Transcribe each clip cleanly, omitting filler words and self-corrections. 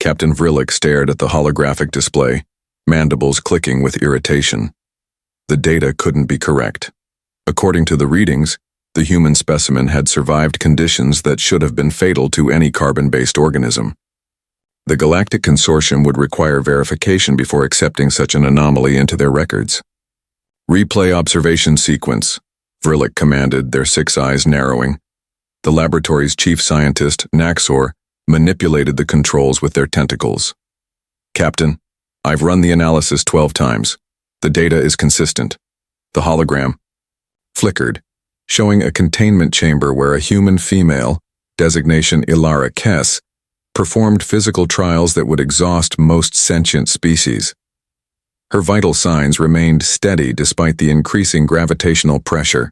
Captain Vrillik stared at the holographic display, mandibles clicking with irritation. The data couldn't be correct. According to the readings, the human specimen had survived conditions that should have been fatal to any carbon-based organism. The Galactic Consortium would require verification before accepting such an anomaly into their records. Replay observation sequence, Vrillik commanded, their six eyes narrowing. The laboratory's chief scientist, Naxor, manipulated the controls with their tentacles. Captain, I've run the analysis 12 times. The data is consistent. The hologram flickered, showing a containment chamber where a human female, designation Ilara Kess, performed physical trials that would exhaust most sentient species. Her vital signs remained steady despite the increasing gravitational pressure.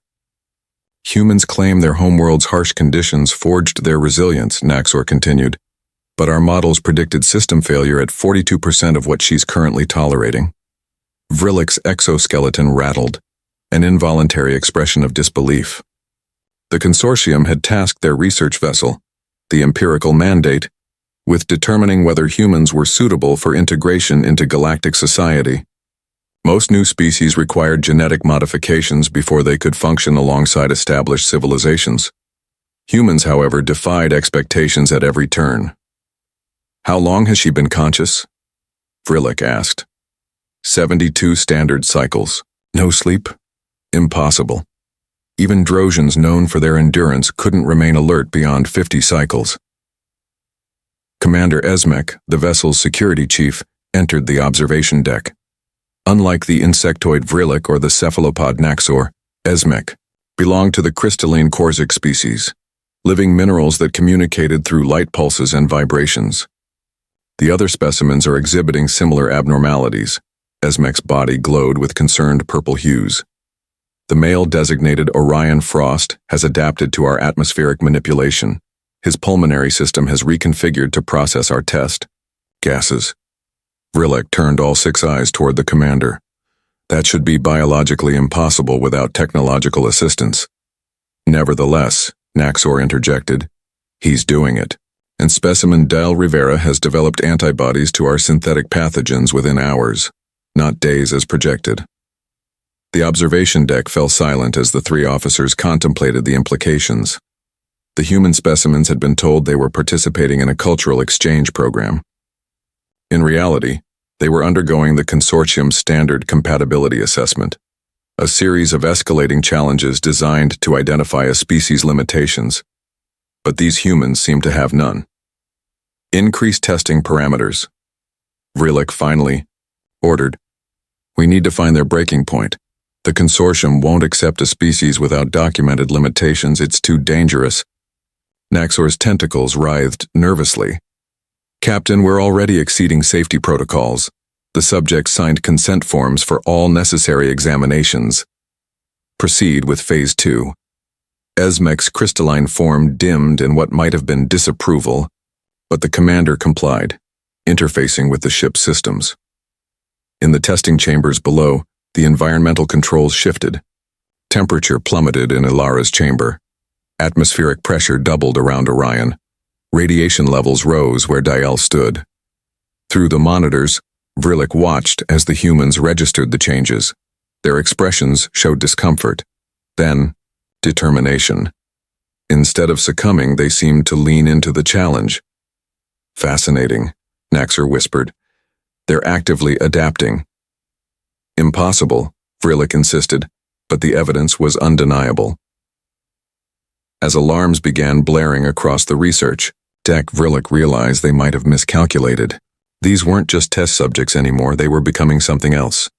Humans claim their homeworld's harsh conditions forged their resilience, Naxor continued, but our models predicted system failure at 42% of what she's currently tolerating. Vrillik's exoskeleton rattled, an involuntary expression of disbelief. The consortium had tasked their research vessel, the Empirical Mandate, with determining whether humans were suitable for integration into galactic society. Most new species required genetic modifications before they could function alongside established civilizations. Humans, however, defied expectations at every turn. How long has she been conscious? Vrillik asked. 72 standard cycles. No sleep? Impossible. Even Drosians known for their endurance couldn't remain alert beyond 50 cycles. Commander Esmek, the vessel's security chief, entered the observation deck. Unlike the insectoid Vrillik or the cephalopod Naxor, Esmek belonged to the crystalline Korsic species, living minerals that communicated through light pulses and vibrations. The other specimens are exhibiting similar abnormalities. Esmek's body glowed with concerned purple hues. The male designated Orion Frost has adapted to our atmospheric manipulation. His pulmonary system has reconfigured to process our test. Gases. Vrillik turned all six eyes toward the commander. That should be biologically impossible without technological assistance. Nevertheless, Naxor interjected, he's doing it. And specimen Del Rivera has developed antibodies to our synthetic pathogens within hours, not days as projected. The observation deck fell silent as the three officers contemplated the implications. The human specimens had been told they were participating in a cultural exchange program. In reality, they were undergoing the consortium's standard compatibility assessment, a series of escalating challenges designed to identify a species' limitations. But these humans seem to have none. Increase testing parameters. Vrillik finally ordered. We need to find their breaking point. The consortium won't accept a species without documented limitations. It's too dangerous. Naxor's tentacles writhed nervously. Captain, we're already exceeding safety protocols. The subject signed consent forms for all necessary examinations. Proceed with Phase 2. Esmek's crystalline form dimmed in what might have been disapproval, but the commander complied, interfacing with the ship's systems. In the testing chambers below, the environmental controls shifted. Temperature plummeted in Ilara's chamber. Atmospheric pressure doubled around Orion. Radiation levels rose where Diel stood. Through the monitors, Vrillik watched as the humans registered the changes. Their expressions showed discomfort, then determination. Instead of succumbing, they seemed to lean into the challenge. Fascinating, Naxor whispered. They're actively adapting. Impossible, Vrillik insisted, but the evidence was undeniable. As alarms began blaring across the research deck, Vrillik realized they might have miscalculated. These weren't just test subjects anymore, they were becoming something else.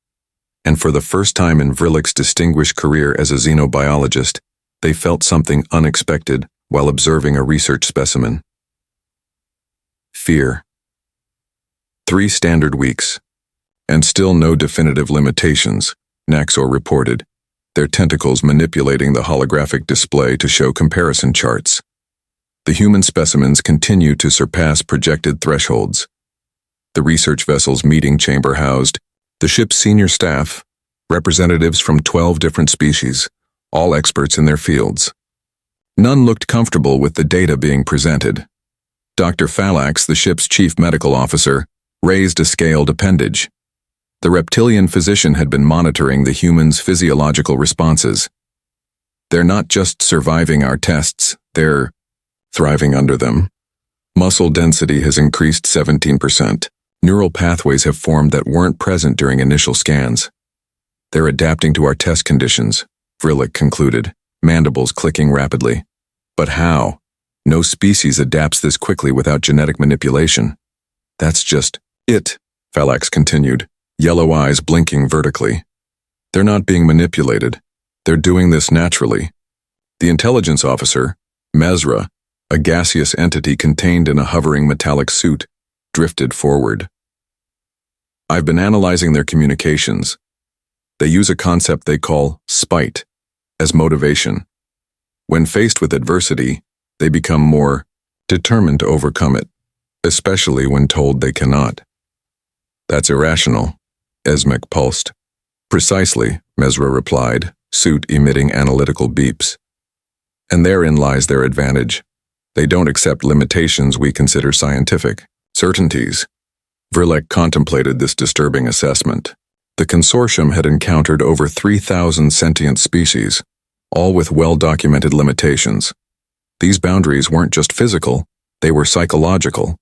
And for the first time in Vrillik's distinguished career as a xenobiologist, they felt something unexpected while observing a research specimen. Fear. 3 standard weeks. And still no definitive limitations, Naxor reported, their tentacles manipulating the holographic display to show comparison charts. The human specimens continue to surpass projected thresholds. The research vessel's meeting chamber housed the ship's senior staff, representatives from 12 different species, all experts in their fields. None looked comfortable with the data being presented. Dr. Phalax, the ship's chief medical officer, raised a scaled appendage. The reptilian physician had been monitoring the humans' physiological responses. They're not just surviving our tests, they're thriving under them. Muscle density has increased 17%. Neural pathways have formed that weren't present during initial scans. They're adapting to our test conditions, Vrillik concluded, mandibles clicking rapidly. But how? No species adapts this quickly without genetic manipulation. That's just it, Phalax continued, yellow eyes blinking vertically. They're not being manipulated. They're doing this naturally. The intelligence officer, Mesra, a gaseous entity contained in a hovering metallic suit, drifted forward. I've been analyzing their communications. They use a concept they call spite as motivation. When faced with adversity, they become more determined to overcome it, especially when told they cannot. That's irrational, Esmek pulsed. Precisely, Mesra replied, suit emitting analytical beeps. And therein lies their advantage. They don't accept limitations we consider scientific certainties. Vrillik contemplated this disturbing assessment. The consortium had encountered over 3,000 sentient species, all with well-documented limitations. These boundaries weren't just physical, they were psychological,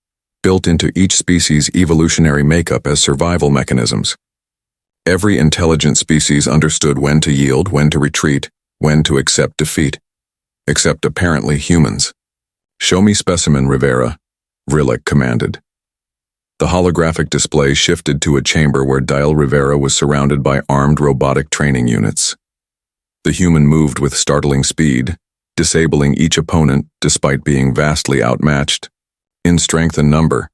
built into each species' evolutionary makeup as survival mechanisms. Every intelligent species understood when to yield, when to retreat, when to accept defeat. Except apparently humans. Show me specimen, Rivera, Vrillik commanded. The holographic display shifted to a chamber where Dial Rivera was surrounded by armed robotic training units. The human moved with startling speed, disabling each opponent despite being vastly outmatched in strength and number.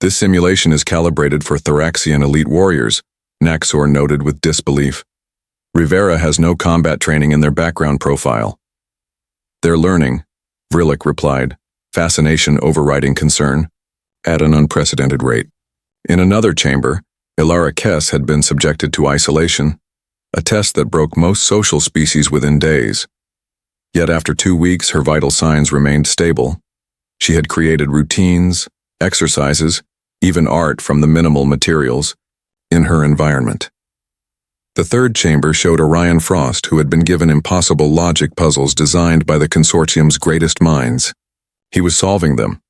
This simulation is calibrated for Thoraxian elite warriors, Naxor noted with disbelief. Rivera has no combat training in their background profile. They're learning, Vrillik replied, fascination overriding concern, at an unprecedented rate. In another chamber, Ilara Kess had been subjected to isolation, a test that broke most social species within days. Yet after 2 weeks, her vital signs remained stable. She had created routines, exercises, even art from the minimal materials in her environment. The third chamber showed Orion Frost, who had been given impossible logic puzzles designed by the consortium's greatest minds. He was solving them,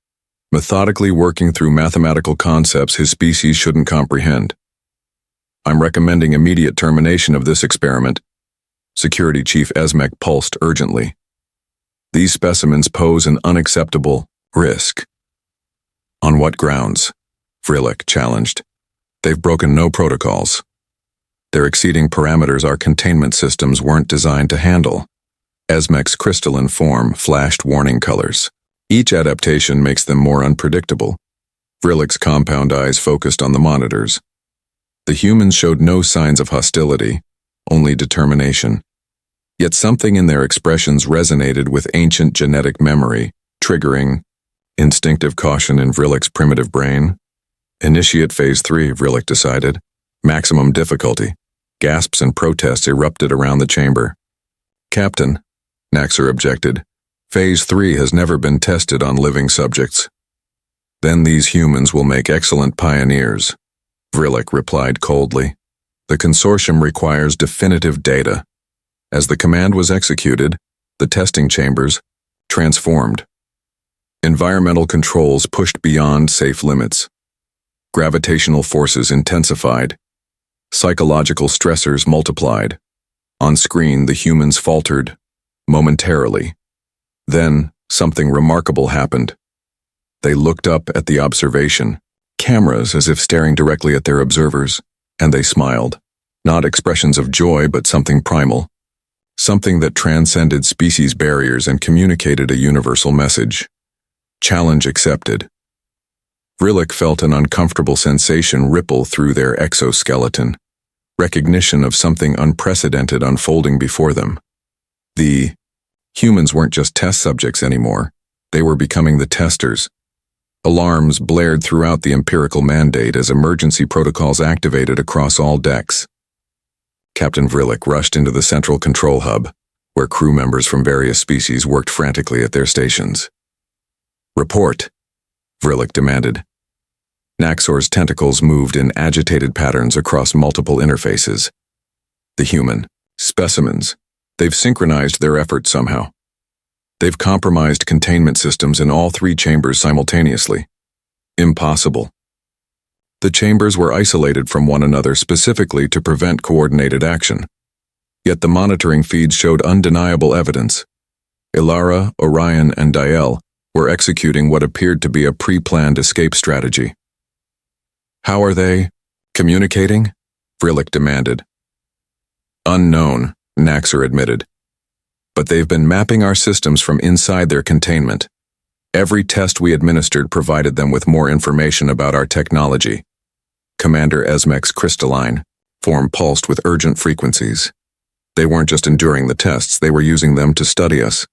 methodically working through mathematical concepts his species shouldn't comprehend. I'm recommending immediate termination of this experiment, Security Chief Esmek pulsed urgently. These specimens pose an unacceptable risk. On what grounds? Vrillik challenged. They've broken no protocols. They're exceeding parameters our containment systems weren't designed to handle. Esmek's crystalline form flashed warning colors. Each adaptation makes them more unpredictable. Vrillik's compound eyes focused on the monitors. The humans showed no signs of hostility, only determination. Yet something in their expressions resonated with ancient genetic memory, triggering instinctive caution in Vrillik's primitive brain. Initiate Phase 3, Vrillik decided. Maximum difficulty. Gasps and protests erupted around the chamber. Captain, Naxor objected, Phase 3 has never been tested on living subjects. Then these humans will make excellent pioneers, Vrillik replied coldly. The consortium requires definitive data. As the command was executed, the testing chambers transformed. Environmental controls pushed beyond safe limits. Gravitational forces intensified. Psychological stressors multiplied. On screen, the humans faltered, momentarily. Then, something remarkable happened. They looked up at the observation, cameras as if staring directly at their observers, and they smiled. Not expressions of joy, but something primal. Something that transcended species barriers and communicated a universal message. Challenge accepted. Vrillik felt an uncomfortable sensation ripple through their exoskeleton, recognition of something unprecedented unfolding before them. The humans weren't just test subjects anymore, they were becoming the testers. Alarms blared throughout the empirical mandate as emergency protocols activated across all decks. Captain Vrillik rushed into the central control hub, where crew members from various species worked frantically at their stations. Report, Vrillik demanded. Naxor's tentacles moved in agitated patterns across multiple interfaces. The human specimens. They've synchronized their efforts somehow. They've compromised containment systems in all 3 chambers simultaneously. Impossible. The chambers were isolated from one another specifically to prevent coordinated action. Yet the monitoring feeds showed undeniable evidence. Ilara, Orion, and Diel were executing what appeared to be a pre-planned escape strategy. How are they communicating? Vrillik demanded. Unknown, Naxor admitted. But they've been mapping our systems from inside their containment. Every test we administered provided them with more information about our technology. Commander Esmek's crystalline form pulsed with urgent frequencies. They weren't just enduring the tests, they were using them to study us.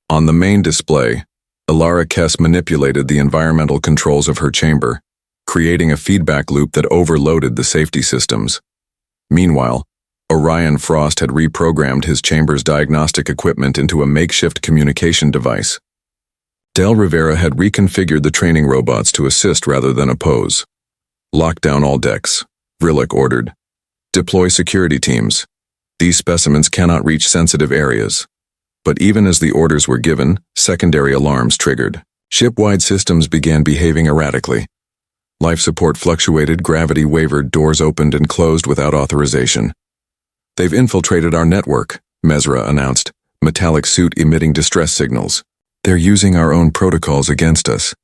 On the main display, Ilara Kess manipulated the environmental controls of her chamber, creating a feedback loop that overloaded the safety systems. Meanwhile, Orion Frost had reprogrammed his chamber's diagnostic equipment into a makeshift communication device. Del Rivera had reconfigured the training robots to assist rather than oppose. Lock down all decks, Vrillik ordered. Deploy security teams. These specimens cannot reach sensitive areas. But even as the orders were given, secondary alarms triggered. Ship-wide systems began behaving erratically. Life support fluctuated, gravity wavered, doors opened and closed without authorization. They've infiltrated our network, Mesra announced, metallic suit emitting distress signals. They're using our own protocols against us.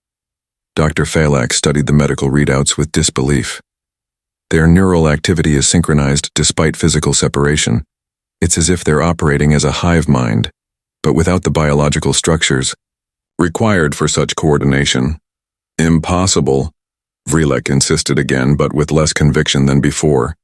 Dr. Phalak studied the medical readouts with disbelief. Their neural activity is synchronized despite physical separation. It's as if they're operating as a hive mind, but without the biological structures required for such coordination. Impossible, Vrilek insisted again, but with less conviction than before.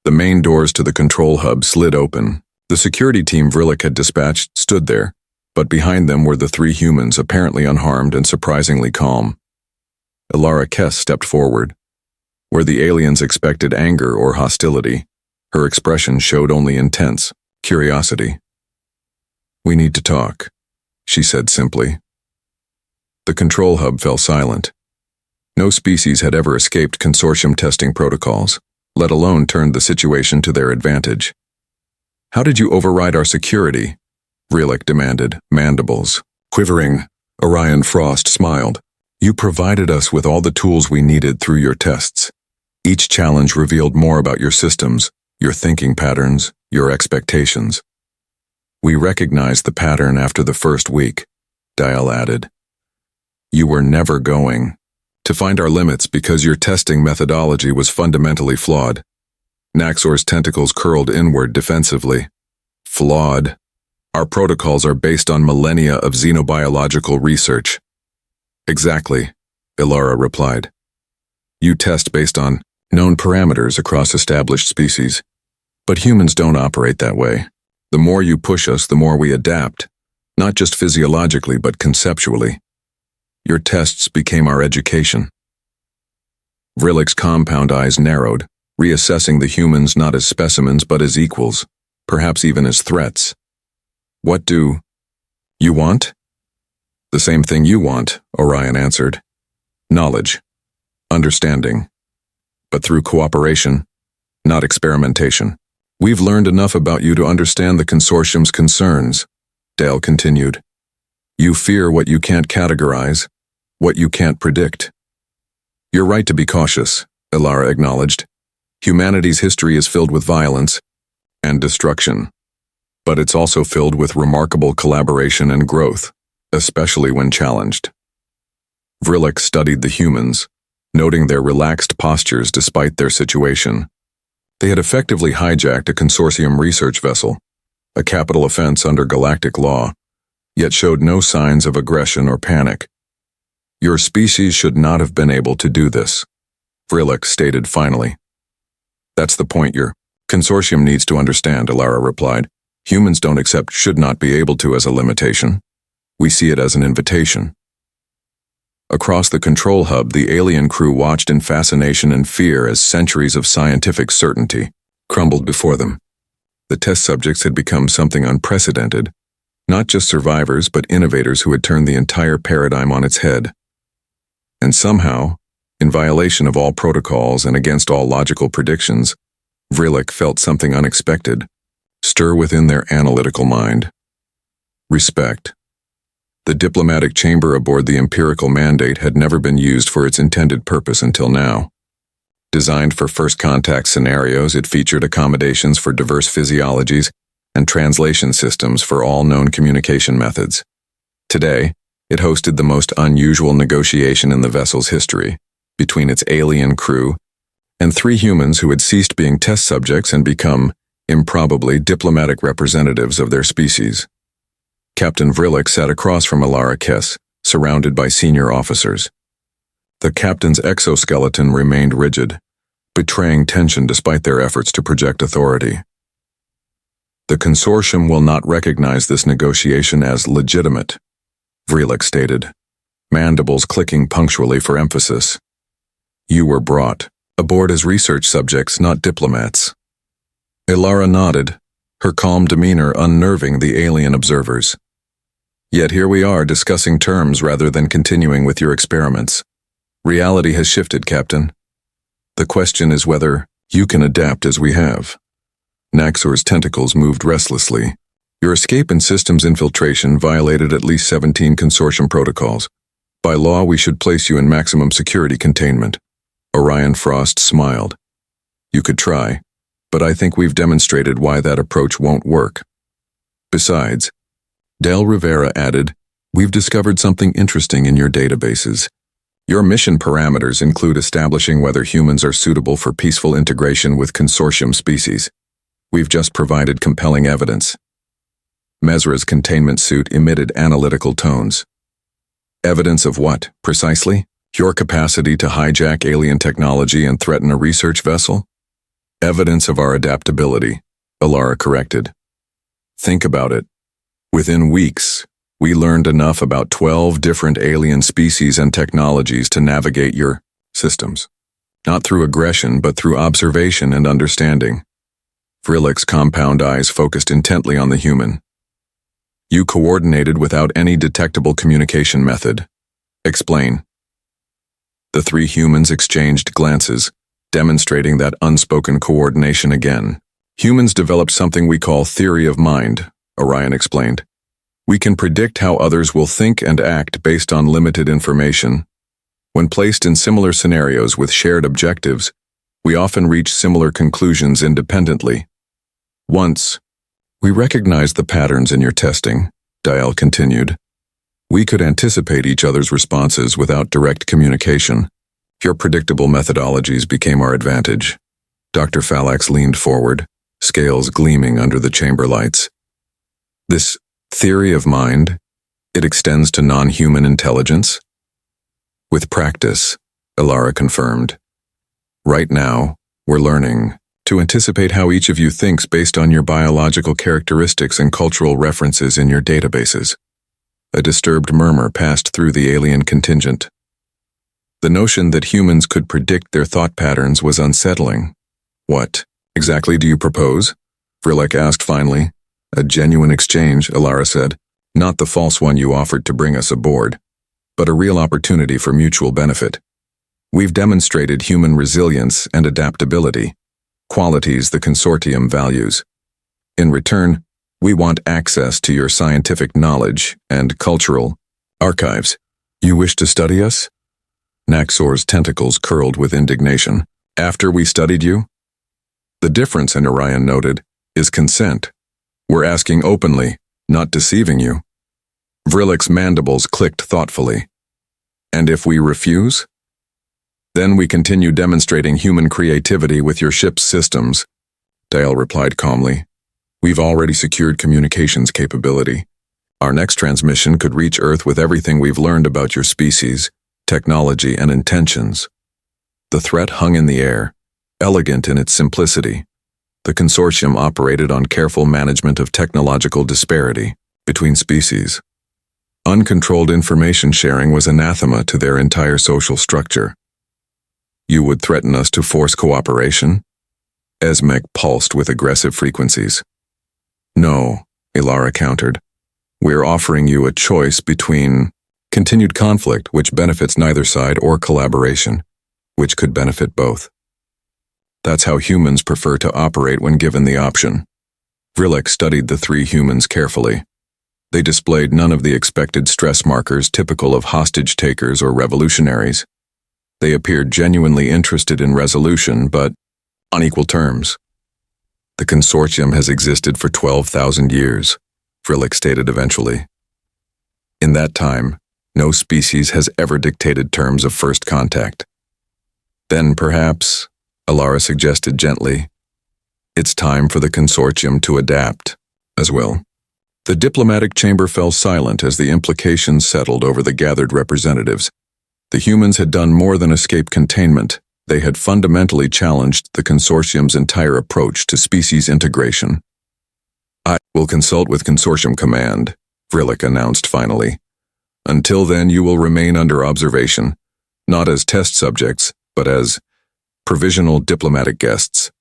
The main doors to the control hub slid open. The security team Vrilek had dispatched stood there, but behind them were the 3 humans, apparently unharmed and surprisingly calm. Ilara Kess stepped forward. Where the aliens expected anger or hostility, her expression showed only intense curiosity. "We need to talk," she said simply. The control hub fell silent. No species had ever escaped consortium testing protocols, let alone turned the situation to their advantage. "How did you override our security?" Vrilek demanded, mandibles quivering. Orion Frost smiled. "You provided us with all the tools we needed through your tests. Each challenge revealed more about your systems, your thinking patterns, your expectations. We recognized the pattern after the first week," Dial added. "You were never going to find our limits because your testing methodology was fundamentally flawed." Naxor's tentacles curled inward defensively. "Flawed? Our protocols are based on millennia of xenobiological research." "Exactly," Ilara replied. "You test based on known parameters across established species. But humans don't operate that way. The more you push us, the more we adapt, not just physiologically but conceptually. Your tests became our education." Vrillik's compound eyes narrowed, reassessing the humans not as specimens but as equals, perhaps even as threats. "What do you want?" "The same thing you want," Orion answered. "Knowledge. Understanding. But through cooperation, not experimentation. We've learned enough about you to understand the consortium's concerns," Dale continued. "You fear what you can't categorize, what you can't predict." "You're right to be cautious," Ilara acknowledged. "Humanity's history is filled with violence and destruction. But it's also filled with remarkable collaboration and growth, especially when challenged." Vrilek studied the humans, noting their relaxed postures despite their situation. They had effectively hijacked a consortium research vessel, a capital offense under Galactic law, yet showed no signs of aggression or panic. "Your species should not have been able to do this," Vrilek stated finally. "That's the point your consortium needs to understand," Ilara replied. "Humans don't accept should not be able to as a limitation. We see it as an invitation." Across the control hub, the alien crew watched in fascination and fear as centuries of scientific certainty crumbled before them. The test subjects had become something unprecedented, not just survivors but innovators who had turned the entire paradigm on its head. And somehow, in violation of all protocols and against all logical predictions, Vrillik felt something unexpected stir within their analytical mind. Respect. The diplomatic chamber aboard the Empirical Mandate had never been used for its intended purpose until now. Designed for first contact scenarios, it featured accommodations for diverse physiologies and translation systems for all known communication methods. Today, it hosted the most unusual negotiation in the vessel's history between its alien crew and 3 humans who had ceased being test subjects and become, improbably, diplomatic representatives of their species. Captain Vrillik sat across from Alara Kess, surrounded by senior officers. The captain's exoskeleton remained rigid, betraying tension despite their efforts to project authority. The consortium will not recognize this negotiation as legitimate, Vrillik stated, mandibles clicking punctually for emphasis. You were brought aboard as research subjects, not diplomats. Alara nodded, her calm demeanor unnerving the alien observers. Yet here we are discussing terms rather than continuing with your experiments. Reality has shifted, Captain. The question is whether you can adapt as we have. Naxor's tentacles moved restlessly. Your escape and systems infiltration violated at least 17 consortium protocols. By law, we should place you in maximum security containment. Orion Frost smiled. You could try, but I think we've demonstrated why that approach won't work. Besides, Del Rivera added, we've discovered something interesting in your databases. Your mission parameters include establishing whether humans are suitable for peaceful integration with consortium species. We've just provided compelling evidence. Mezra's containment suit emitted analytical tones. Evidence of what, precisely? Your capacity to hijack alien technology and threaten a research vessel? Evidence of our adaptability, Alara corrected. Think about it. Within weeks, we learned enough about 12 different alien species and technologies to navigate your systems. Not through aggression, but through observation and understanding. Vrillik's compound eyes focused intently on the human. You coordinated without any detectable communication method. Explain. The 3 humans exchanged glances, demonstrating that unspoken coordination again. Humans developed something we call theory of mind, Orion explained. We can predict how others will think and act based on limited information. When placed in similar scenarios with shared objectives, we often reach similar conclusions independently. Once, we recognized the patterns in your testing, Dial continued. We could anticipate each other's responses without direct communication. Your predictable methodologies became our advantage. Dr. Phallax leaned forward, scales gleaming under the chamber lights. This theory of mind, it extends to non-human intelligence? With practice, Alara confirmed. Right now, we're learning to anticipate how each of you thinks based on your biological characteristics and cultural references in your databases. A disturbed murmur passed through the alien contingent. The notion that humans could predict their thought patterns was unsettling. What exactly do you propose? Vrillik asked finally. A genuine exchange, Alara said. Not the false one you offered to bring us aboard, but a real opportunity for mutual benefit. We've demonstrated human resilience and adaptability, qualities the consortium values. In return, we want access to your scientific knowledge and cultural archives. You wish to study us? Naxor's tentacles curled with indignation. After we studied you? The difference, and Orion noted, is consent. We're asking openly, not deceiving you. Vrillik's mandibles clicked thoughtfully. And if we refuse? Then we continue demonstrating human creativity with your ship's systems, Dale replied calmly. We've already secured communications capability. Our next transmission could reach Earth with everything we've learned about your species, technology, and intentions. The threat hung in the air, elegant in its simplicity. The consortium operated on careful management of technological disparity between species. Uncontrolled information sharing was anathema to their entire social structure. You would threaten us to force cooperation? Esmek pulsed with aggressive frequencies. No, Alara countered. We're offering you a choice between Continued conflict, which benefits neither side, or collaboration, which could benefit both. That's how humans prefer to operate when given the option. Vrilek studied the three humans carefully. They displayed none of the expected stress markers typical of hostage-takers or revolutionaries. They appeared genuinely interested in resolution, but on equal terms. The consortium has existed for 12,000 years, Vrilek stated eventually. In that time, no species has ever dictated terms of first contact. Then perhaps, Alara suggested gently, it's time for the consortium to adapt as well. The diplomatic chamber fell silent as the implications settled over the gathered representatives. The humans had done more than escape containment. They had fundamentally challenged the consortium's entire approach to species integration. I will consult with Consortium Command, Vrilek announced finally. Until then, you will remain under observation, not as test subjects, but as provisional diplomatic guests.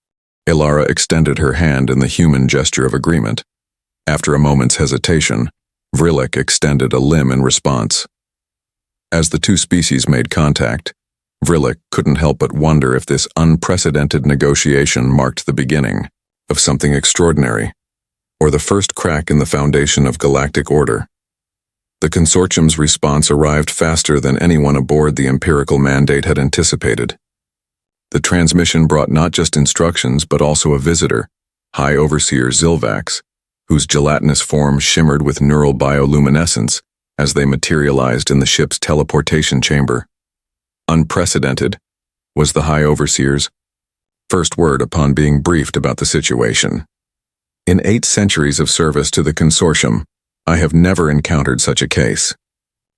Alara extended her hand in the human gesture of agreement. After a moment's hesitation, Vrilek extended a limb in response. As the two species made contact, Vrilek couldn't help but wonder if this unprecedented negotiation marked the beginning of something extraordinary, or the first crack in the foundation of galactic order. The consortium's response arrived faster than anyone aboard the Empirical Mandate had anticipated. The transmission brought not just instructions but also a visitor, High Overseer Zilvax, whose gelatinous form shimmered with neural bioluminescence as they materialized in the ship's teleportation chamber. Unprecedented, was the High Overseer's first word upon being briefed about the situation. In 8 centuries of service to the consortium, I have never encountered such a case.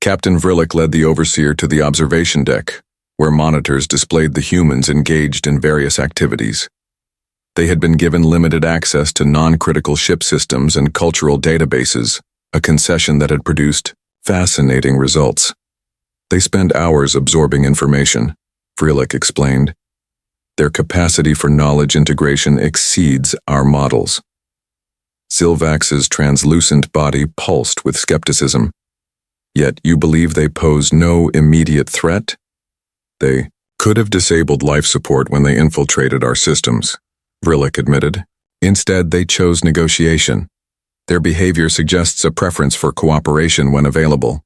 Captain Vrilek led the Overseer to the observation deck, where monitors displayed the humans engaged in various activities. They had been given limited access to non-critical ship systems and cultural databases, a concession that had produced fascinating results. They spend hours absorbing information, Vrilek explained. Their capacity for knowledge integration exceeds our models. Zilvax's translucent body pulsed with skepticism. Yet you believe they pose no immediate threat? They could have disabled life support when they infiltrated our systems, Vrilek admitted. Instead, they chose negotiation. Their behavior suggests a preference for cooperation when available.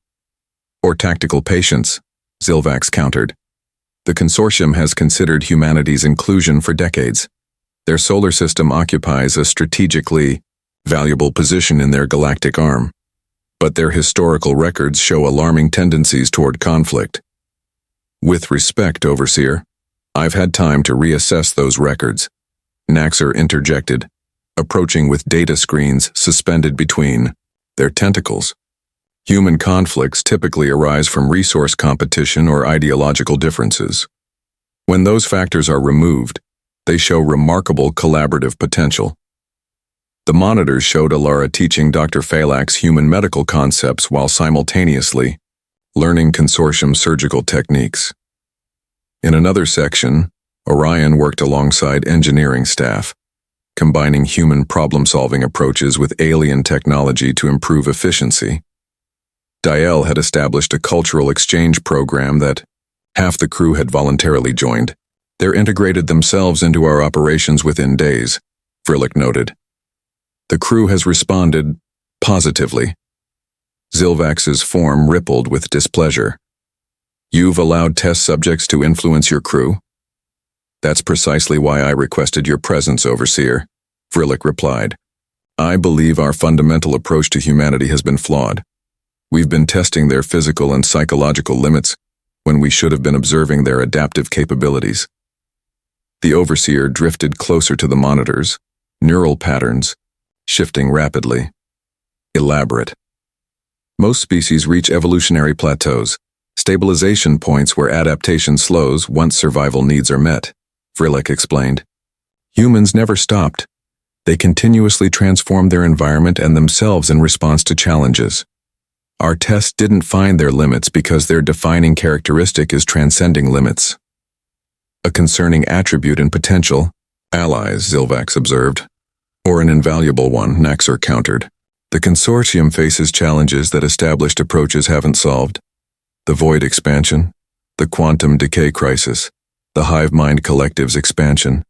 Or tactical patience, Zilvax countered. The consortium has considered humanity's inclusion for decades. Their solar system occupies a strategically valuable position in their galactic arm, but their historical records show alarming tendencies toward conflict. With respect, Overseer, I've had time to reassess those records, Naxor interjected, approaching with data screens suspended between their tentacles. Human conflicts typically arise from resource competition or ideological differences. When those factors are removed, they show remarkable collaborative potential. The monitors showed Alara teaching Dr. Phalak's human medical concepts while simultaneously learning consortium surgical techniques. In another section, Orion worked alongside engineering staff, combining human problem-solving approaches with alien technology to improve efficiency. Diel had established a cultural exchange program that half the crew had voluntarily joined. They integrated themselves into our operations within days, Vrilek noted. The crew has responded positively. Zilvax's form rippled with displeasure. You've allowed test subjects to influence your crew? That's precisely why I requested your presence, Overseer, Vrilek replied. I believe our fundamental approach to humanity has been flawed. We've been testing their physical and psychological limits when we should have been observing their adaptive capabilities. The Overseer drifted closer to the monitors, neural patterns shifting rapidly. Elaborate. Most species reach evolutionary plateaus, stabilization points where adaptation slows once survival needs are met, Vrilek explained. Humans never stopped. They continuously transformed their environment and themselves in response to challenges. Our test didn't find their limits because their defining characteristic is transcending limits. A concerning attribute and potential, allies, Zilvax observed. Or an invaluable one, Naxor countered. The consortium faces challenges that established approaches haven't solved. The void expansion, the quantum decay crisis, the hive mind collective's expansion.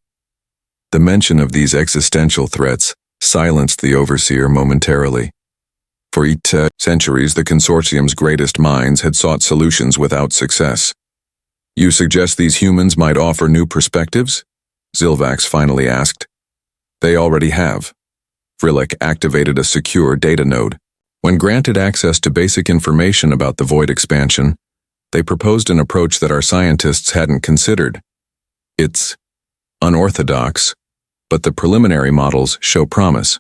The mention of these existential threats silenced the overseer momentarily. For centuries, the consortium's greatest minds had sought solutions without success. You suggest these humans might offer new perspectives? Zilvax finally asked. They already have. Vrillik activated a secure data node. When granted access to basic information about the void expansion, they proposed an approach that our scientists hadn't considered. It's unorthodox, but the preliminary models show promise.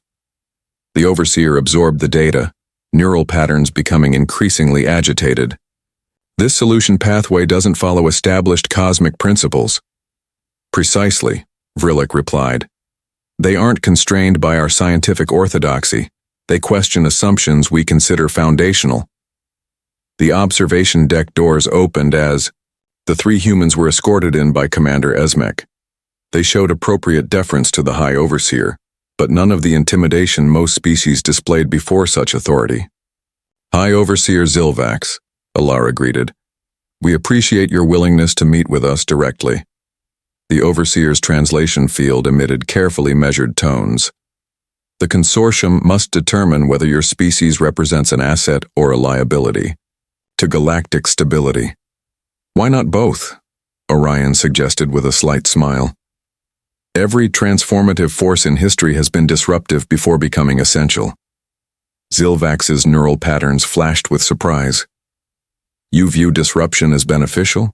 The overseer absorbed the data, neural patterns becoming increasingly agitated. This solution pathway doesn't follow established cosmic principles. Precisely, Vrillik replied. They aren't constrained by our scientific orthodoxy. They question assumptions we consider foundational. The observation deck doors opened as the three humans were escorted in by Commander Esmek. They showed appropriate deference to the High Overseer, but none of the intimidation most species displayed before such authority. High Overseer Zilvax, Alara greeted. We appreciate your willingness to meet with us directly. The Overseer's translation field emitted carefully measured tones. The consortium must determine whether your species represents an asset or a liability to galactic stability. Why not both? Orion suggested with a slight smile. Every transformative force in history has been disruptive before becoming essential. Zilvax's neural patterns flashed with surprise. You view disruption as beneficial?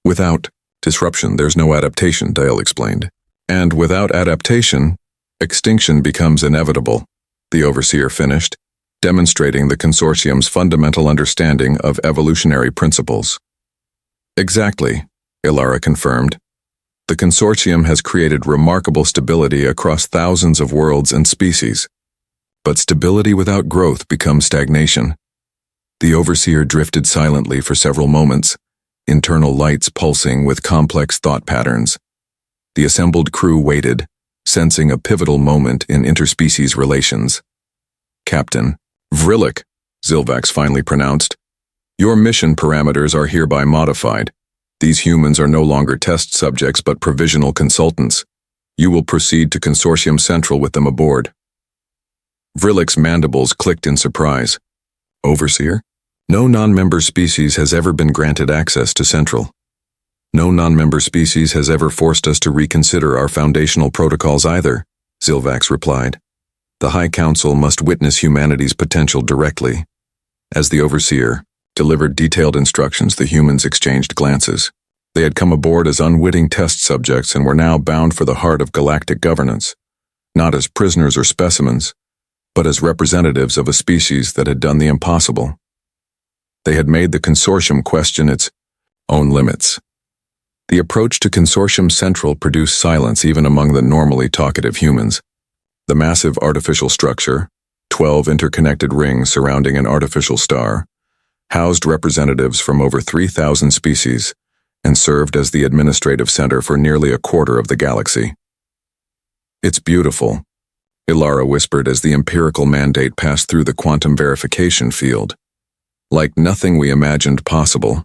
Without disruption, there's no adaptation, Dial explained. And without adaptation, extinction becomes inevitable, the Overseer finished, demonstrating the consortium's fundamental understanding of evolutionary principles. Exactly, Ilara confirmed. The consortium has created remarkable stability across thousands of worlds and species. But stability without growth becomes stagnation. The Overseer drifted silently for several moments, internal lights pulsing with complex thought patterns. The assembled crew waited, sensing a pivotal moment in interspecies relations. Captain Vrillik, Zilvax finally pronounced, your mission parameters are hereby modified. These humans are no longer test subjects but provisional consultants. You will proceed to Consortium Central with them aboard. Vrillik's mandibles clicked in surprise. Overseer? No non-member species has ever been granted access to Central. No non-member species has ever forced us to reconsider our foundational protocols either, Zilvax replied. The High Council must witness humanity's potential directly. As the Overseer delivered detailed instructions, the humans exchanged glances. They had come aboard as unwitting test subjects and were now bound for the heart of galactic governance, not as prisoners or specimens, but as representatives of a species that had done the impossible. They had made the consortium question its own limits. The approach to Consortium Central produced silence even among the normally talkative humans. The massive artificial structure, 12 interconnected rings surrounding an artificial star, housed representatives from over 3,000 species and served as the administrative center for nearly a quarter of the galaxy. It's beautiful, Ilara whispered as the empirical mandate passed through the quantum verification field. Like nothing we imagined possible.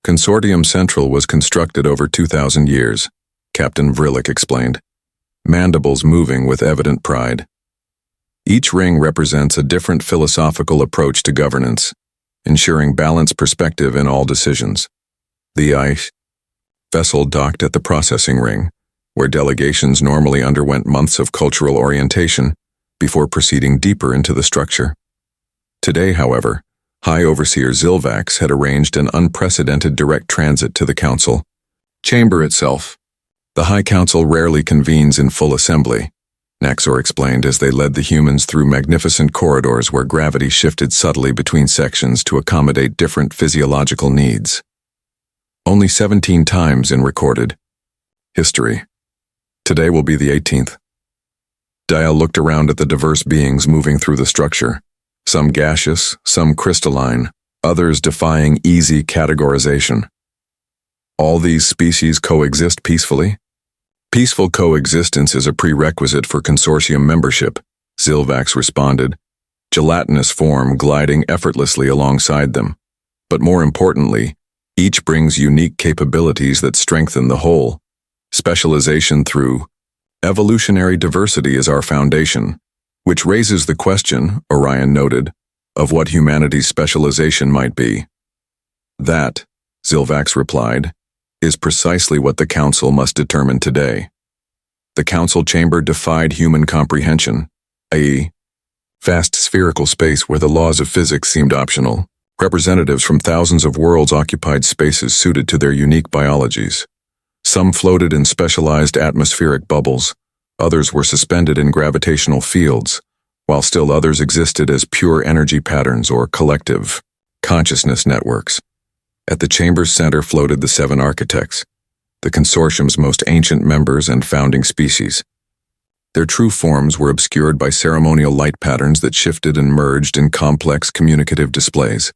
Consortium Central was constructed over 2,000 years, Captain Vrillik explained, mandibles moving with evident pride. Each ring represents a different philosophical approach to governance, ensuring balanced perspective in all decisions. The ice vessel docked at the processing ring, where delegations normally underwent months of cultural orientation before proceeding deeper into the structure. Today, however, High Overseer Zilvax had arranged an unprecedented direct transit to the Council chamber itself. The High Council rarely convenes in full assembly, Naxor explained as they led the humans through magnificent corridors where gravity shifted subtly between sections to accommodate different physiological needs. Only 17 times in recorded history. Today will be the 18th. Dial looked around at the diverse beings moving through the structure, some gaseous, some crystalline, others defying easy categorization. All these species coexist peacefully? Peaceful coexistence is a prerequisite for consortium membership, Zilvax responded, gelatinous form gliding effortlessly alongside them. But more importantly, each brings unique capabilities that strengthen the whole. Specialization through evolutionary diversity is our foundation, which raises the question, Orion noted, of what humanity's specialization might be. That, Zilvax replied, is precisely what the Council must determine today. The Council chamber defied human comprehension, i.e., vast spherical space where the laws of physics seemed optional. Representatives from thousands of worlds occupied spaces suited to their unique biologies. Some floated in specialized atmospheric bubbles, others were suspended in gravitational fields, while still others existed as pure energy patterns or collective consciousness networks. At the chamber's center floated the 7 architects, the consortium's most ancient members and founding species. Their true forms were obscured by ceremonial light patterns that shifted and merged in complex communicative displays.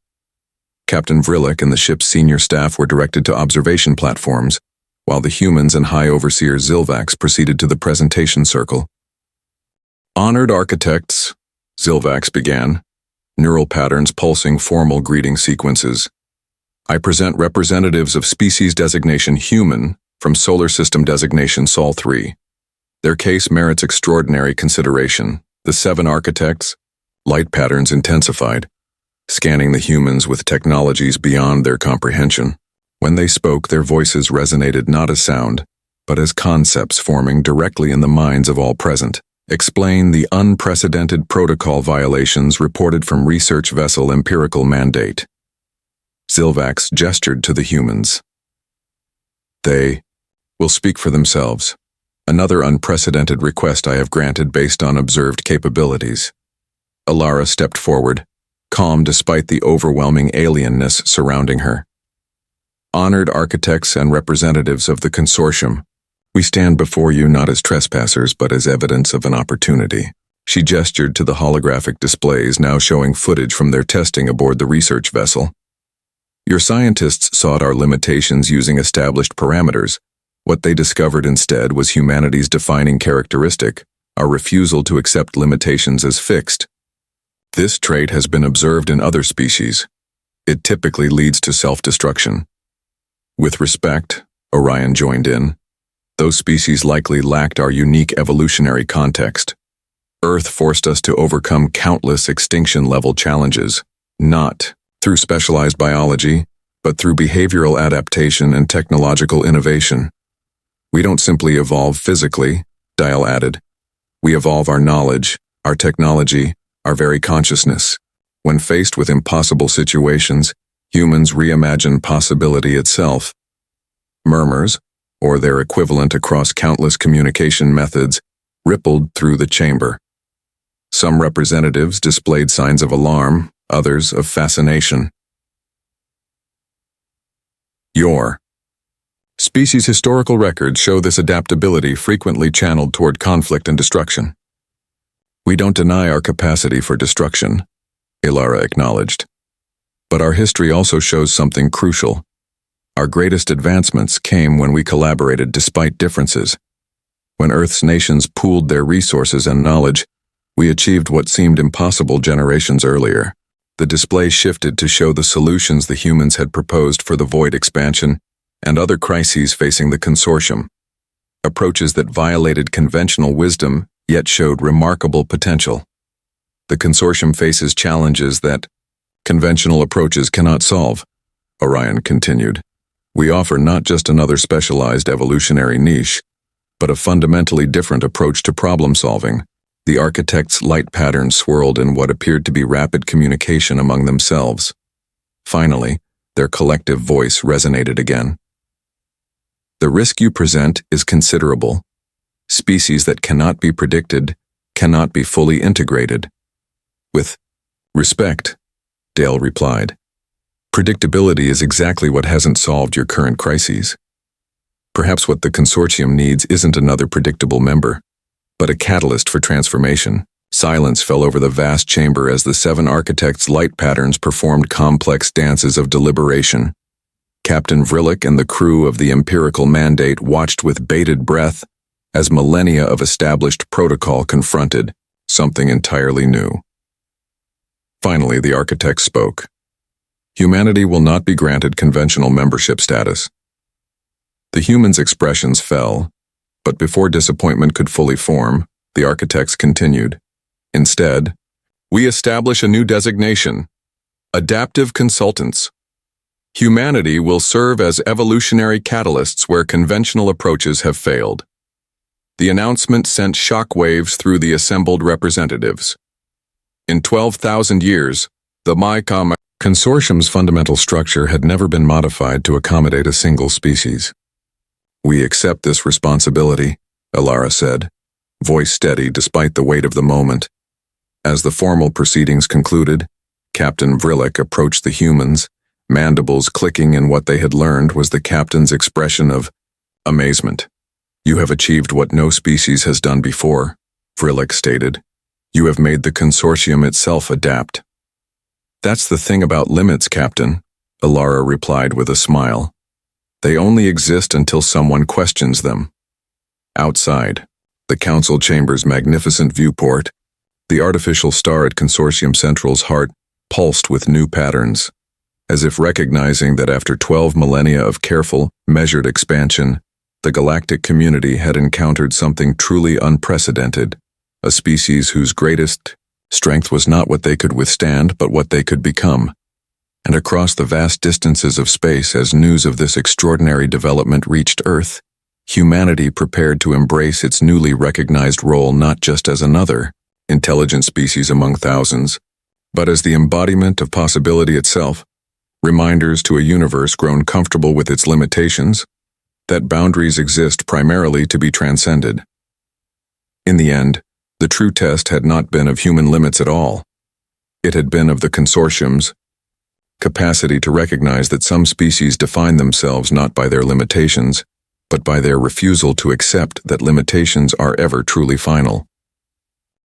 Captain Vrillik and the ship's senior staff were directed to observation platforms, while the humans and High Overseer Zilvax proceeded to the presentation circle. Honored architects, Zilvax began, neural patterns pulsing formal greeting sequences. I present representatives of species designation human from solar system designation Sol 3. Their case merits extraordinary consideration. The 7 architects, light patterns intensified, scanning the humans with technologies beyond their comprehension. When they spoke, their voices resonated not as sound, but as concepts forming directly in the minds of all present. Explain the unprecedented protocol violations reported from research vessel Empirical Mandate. Zilvax gestured to the humans. They will speak for themselves. Another unprecedented request I have granted based on observed capabilities. Alara stepped forward, calm despite the overwhelming alienness surrounding her. Honored architects and representatives of the consortium, we stand before you not as trespassers but as evidence of an opportunity. She gestured to the holographic displays now showing footage from their testing aboard the research vessel. Your scientists sought our limitations using established parameters. What they discovered instead was humanity's defining characteristic, our refusal to accept limitations as fixed. This trait has been observed in other species. It typically leads to self-destruction. With respect, Orion joined in, those species likely lacked our unique evolutionary context. Earth forced us to overcome countless extinction-level challenges, not through specialized biology, but through behavioral adaptation and technological innovation. We don't simply evolve physically, Dial added. We evolve our knowledge, our technology, our very consciousness. When faced with impossible situations, humans reimagine possibility itself. Murmurs, or their equivalent across countless communication methods, rippled through the chamber. Some representatives displayed signs of alarm, others of fascination. Your species' historical records show this adaptability frequently channeled toward conflict and destruction. We don't deny our capacity for destruction, Ilara acknowledged. But our history also shows something crucial. Our greatest advancements came when we collaborated despite differences. When Earth's nations pooled their resources and knowledge, we achieved what seemed impossible generations earlier. The display shifted to show the solutions the humans had proposed for the void expansion and other crises facing the consortium. Approaches that violated conventional wisdom yet showed remarkable potential. The consortium faces challenges that conventional approaches cannot solve, Orion continued. We offer not just another specialized evolutionary niche, but a fundamentally different approach to problem solving. The architects' light patterns swirled in what appeared to be rapid communication among themselves. Finally, their collective voice resonated again. The risk you present is considerable. Species that cannot be predicted cannot be fully integrated. With respect, Dale replied. Predictability is exactly what hasn't solved your current crises. Perhaps what the consortium needs isn't another predictable member, but a catalyst for transformation. Silence fell over the vast chamber as the 7 architects' light patterns performed complex dances of deliberation. Captain Vrillik and the crew of the Empirical Mandate watched with bated breath as millennia of established protocol confronted something entirely new. Finally, the architect spoke. Humanity will not be granted conventional membership status. The humans' expressions fell, but before disappointment could fully form, the architects continued. Instead, we establish a new designation: adaptive consultants. Humanity will serve as evolutionary catalysts where conventional approaches have failed. The announcement sent shockwaves through the assembled representatives. In 12,000 years, the MyCom Consortium's fundamental structure had never been modified to accommodate a single species. We accept this responsibility, Alara said, voice steady despite the weight of the moment. As the formal proceedings concluded, Captain Vrillik approached the humans, mandibles clicking, and what they had learned was the captain's expression of amazement. You have achieved what no species has done before, Vrillik stated. You have made the consortium itself adapt. That's the thing about limits, Captain, Alara replied with a smile. They only exist until someone questions them. Outside, the council chamber's magnificent viewport, the artificial star at Consortium Central's heart pulsed with new patterns, as if recognizing that after 12 millennia of careful, measured expansion, the galactic community had encountered something truly unprecedented, a species whose greatest strength was not what they could withstand, but what they could become. And across the vast distances of space, as news of this extraordinary development reached Earth, humanity prepared to embrace its newly recognized role not just as another intelligent species among thousands, but as the embodiment of possibility itself, reminders to a universe grown comfortable with its limitations, that boundaries exist primarily to be transcended. In the end, the true test had not been of human limits at all. It had been of the consortium's capacity to recognize that some species define themselves not by their limitations, but by their refusal to accept that limitations are ever truly final.